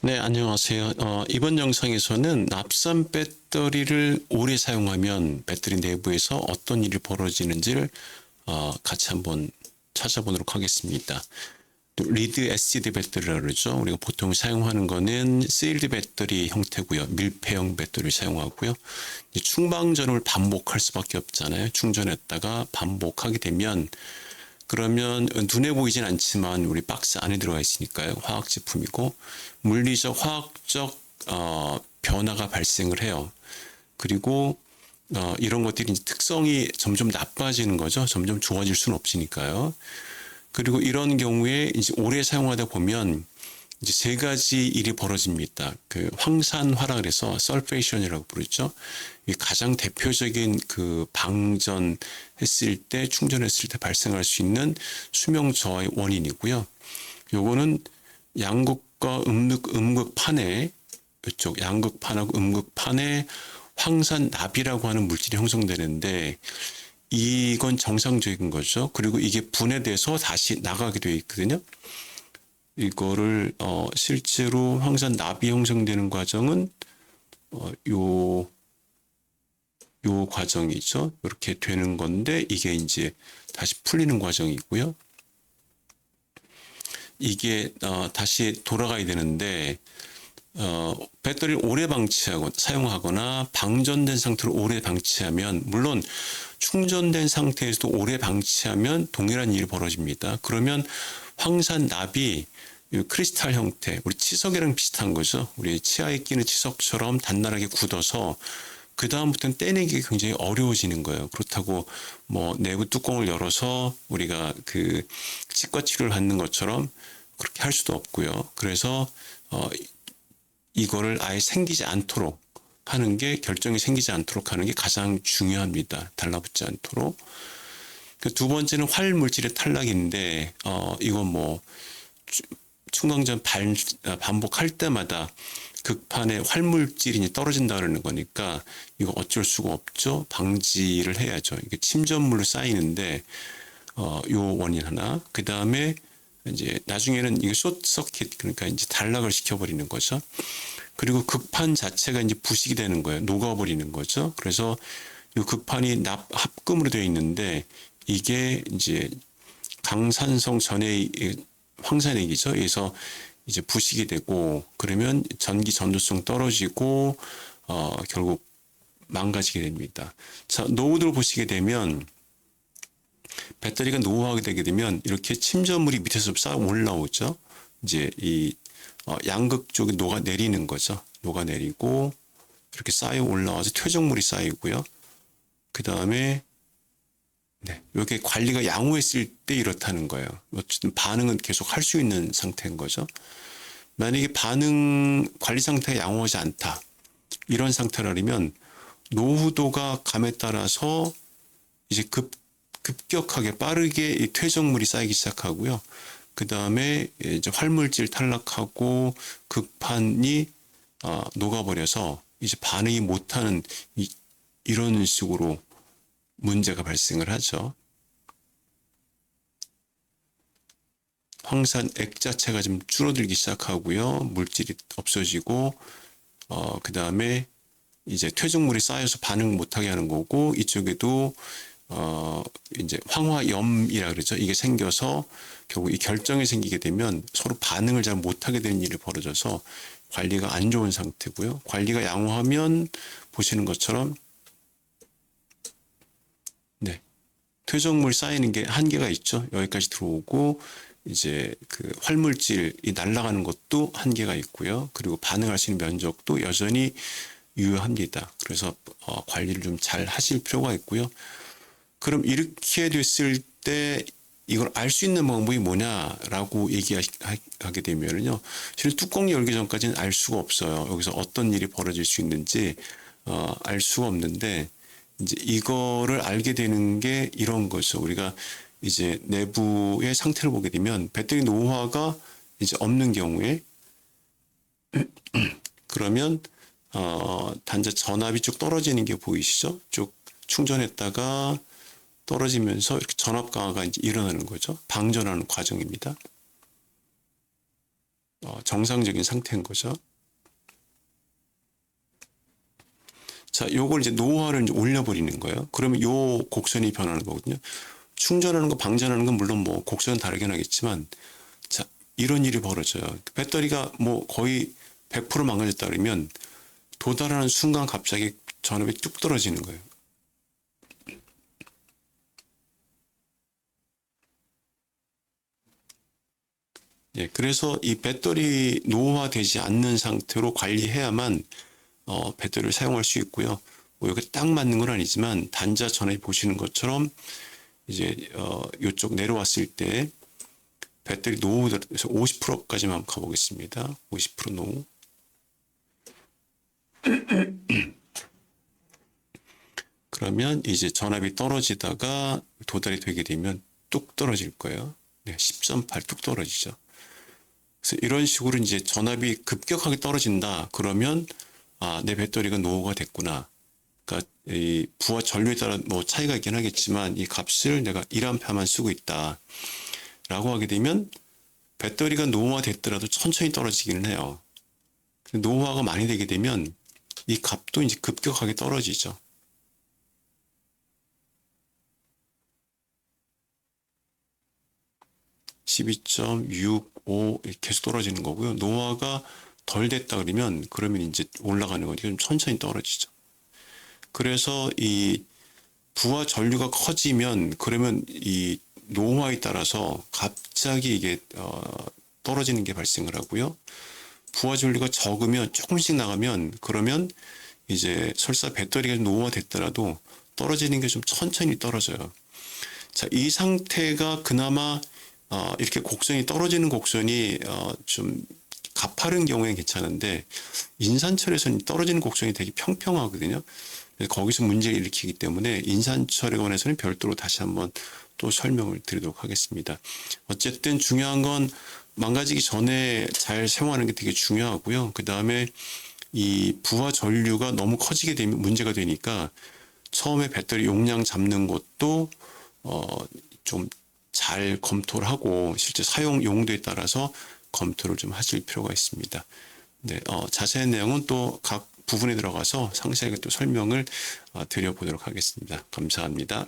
네, 안녕하세요. 이번 영상에서는 납산 배터리를 오래 사용하면 배터리 내부에서 어떤 일이 벌어지는지를 같이 한번 찾아보도록 하겠습니다. 리드 애시드 배터리라고 그러죠. 우리가 보통 사용하는 거는 실드 배터리 형태고요. 밀폐형 배터리를 사용하고요. 충방전을 반복할 수밖에 없잖아요. 충전했다가 반복하게 되면 그러면 눈에 보이진 않지만 우리 박스 안에 들어가 있으니까요. 화학 제품이고 물리적, 화학적 변화가 발생을 해요. 그리고 이런 것들이 특성이 점점 나빠지는 거죠. 점점 좋아질 수는 없으니까요. 그리고 이런 경우에 이제 오래 사용하다 보면 이제 세 가지 일이 벌어집니다. 그 황산화라 그래서 설페이션이라고 부르죠. 가장 대표적인 그 방전했을 때 충전했을 때 발생할 수 있는 수명 저하의 원인이고요. 요거는 양극과 음극판에 이쪽 양극판하고 음극판에 황산납이라고 하는 물질이 형성되는데 이건 정상적인 거죠. 그리고 이게 분해돼서 다시 나가게 되어 있거든요. 이거를 실제로 황산납이 형성되는 과정은 요 과정이죠. 이렇게 되는 건데 이게 이제 다시 풀리는 과정이고요. 이게 다시 돌아가야 되는데 배터리를 오래 방치하고 사용하거나 방전된 상태로 오래 방치하면 물론 충전된 상태에서도 오래 방치하면 동일한 일이 벌어집니다. 그러면 황산납이 크리스탈 형태, 우리 치석이랑 비슷한 거죠. 우리 치아에 끼는 치석처럼 단단하게 굳어서 그 다음부터는 떼내기가 굉장히 어려워지는 거예요. 그렇다고 뭐 내부 뚜껑을 열어서 우리가 그 치과 치료를 받는 것처럼 그렇게 할 수도 없고요. 그래서 이거를 아예 생기지 않도록 하는 게 결정이 생기지 않도록 하는 게 가장 중요합니다. 달라붙지 않도록. 두 번째는 활 물질의 탈락인데 이건 뭐 충방전 반복할 때마다 극판에 활물질이 떨어진다 그러는 거니까 이거 어쩔 수가 없죠. 방지를 해야죠. 이게 침전물로 쌓이는데 요 원인 하나. 그 다음에 이제 나중에는 이게 숏서킷 그러니까 이제 단락을 시켜버리는 거죠. 그리고 극판 자체가 이제 부식이 되는 거예요. 녹아버리는 거죠. 그래서 이 극판이 합금으로 되어 있는데 이게 이제 강산성 전해 황산액이죠. 그래서 이제 부식이 되고 그러면 전기 전도성 떨어지고 결국 망가지게 됩니다. 자, 노후도를 보시게 되면 배터리가 노후하게 되게 되면 이렇게 침전물이 밑에서 싹 올라오죠. 이제 이 양극 쪽에 녹아내리는 거죠. 녹아내리고 이렇게 쌓여 올라와서 퇴적물이 쌓이고요. 그 다음에 네, 이게 관리가 양호했을 때 이렇다는 거예요. 어쨌든 반응은 계속 할 수 있는 상태인 거죠. 만약에 반응 관리 상태가 양호하지 않다. 이런 상태라면 노후도가 감에 따라서 이제 급격하게 빠르게 이 퇴적물이 쌓이기 시작하고요. 그 다음에 이제 활물질 탈락하고 극판이 녹아버려서 이제 반응이 못하는 이런 식으로 문제가 발생을 하죠. 황산액 자체가 좀 줄어들기 시작하고요. 물질이 없어지고 그 다음에 이제 퇴적물이 쌓여서 반응 못하게 하는 거고 이쪽에도 이제 황화염이라 그러죠. 이게 생겨서 결국 이 결정이 생기게 되면 서로 반응을 잘 못하게 되는 일이 벌어져서 관리가 안 좋은 상태고요. 관리가 양호하면 보시는 것처럼 네, 퇴적물 쌓이는 게 한계가 있죠. 여기까지 들어오고 이제 그 활물질이 날아가는 것도 한계가 있고요. 그리고 반응할 수 있는 면적도 여전히 유효합니다. 그래서 관리를 좀 잘 하실 필요가 있고요. 그럼 이렇게 됐을 때 이걸 알 수 있는 방법이 뭐냐라고 얘기하게 되면요. 실은 뚜껑 열기 전까지는 알 수가 없어요. 여기서 어떤 일이 벌어질 수 있는지 알 수가 없는데 이제 이거를 알게 되는 게 이런 거죠. 우리가 이제 내부의 상태를 보게 되면 배터리 노화가 이제 없는 경우에 그러면 단자 전압이 쭉 떨어지는 게 보이시죠? 쭉 충전했다가 떨어지면서 이렇게 전압 강화가 이제 일어나는 거죠. 방전하는 과정입니다. 정상적인 상태인 거죠. 자, 요걸 이제 노화를 이제 올려버리는 거예요. 그러면 요 곡선이 변하는 거거든요. 충전하는 거, 방전하는 건 물론 뭐 곡선은 다르긴 하겠지만, 자, 이런 일이 벌어져요. 배터리가 뭐 거의 100% 망가졌다 그러면 도달하는 순간 갑자기 전압이 뚝 떨어지는 거예요. 예, 그래서 이 배터리 노화되지 않는 상태로 관리해야만 배터리를 사용할 수 있고요. 뭐 여기 딱 맞는 건 아니지만 단자 전에 보시는 것처럼 이제 이쪽 내려왔을 때 배터리 노후에서 50%까지만 가보겠습니다. 50% 노후. 그러면 이제 전압이 떨어지다가 도달이 되게 되면 뚝 떨어질 거예요. 네, 10.8 뚝 떨어지죠. 그래서 이런 식으로 이제 전압이 급격하게 떨어진다. 그러면 내 배터리가 노후가 됐구나. 그러니까 이 부하 전류에 따라 뭐 차이가 있긴 하겠지만 이 값을 내가 1A만 쓰고 있다. 라고 하게 되면 배터리가 노후화됐더라도 천천히 떨어지기는 해요. 노후화가 많이 되게 되면 이 값도 이제 급격하게 떨어지죠. 12.65 계속 떨어지는 거고요. 노화가 덜 됐다 그러면 이제 올라가는 거니까 좀 천천히 떨어지죠. 그래서 이 부하 전류가 커지면 그러면 이 노화에 따라서 갑자기 이게 떨어지는 게 발생을 하고요. 부하 전류가 적으면 조금씩 나가면 그러면 이제 설사 배터리가 노화됐더라도 떨어지는 게 좀 천천히 떨어져요. 자, 이 상태가 그나마 이렇게 곡선이 떨어지는 곡선이 좀 가파른 경우엔 괜찮은데 인산철에서는 떨어지는 곡선이 되게 평평하거든요. 거기서 문제를 일으키기 때문에 인산철에 관해서는 별도로 다시 한번 또 설명을 드리도록 하겠습니다. 어쨌든 중요한 건 망가지기 전에 잘 사용하는 게 되게 중요하고요. 그 다음에 이 부하 전류가 너무 커지게 되면 문제가 되니까 처음에 배터리 용량 잡는 것도 좀 잘 검토를 하고 실제 사용 용도에 따라서 검토를 좀 하실 필요가 있습니다. 네, 자세한 내용은 또 각 부분에 들어가서 상세하게 또 설명을 드려보도록 하겠습니다. 감사합니다.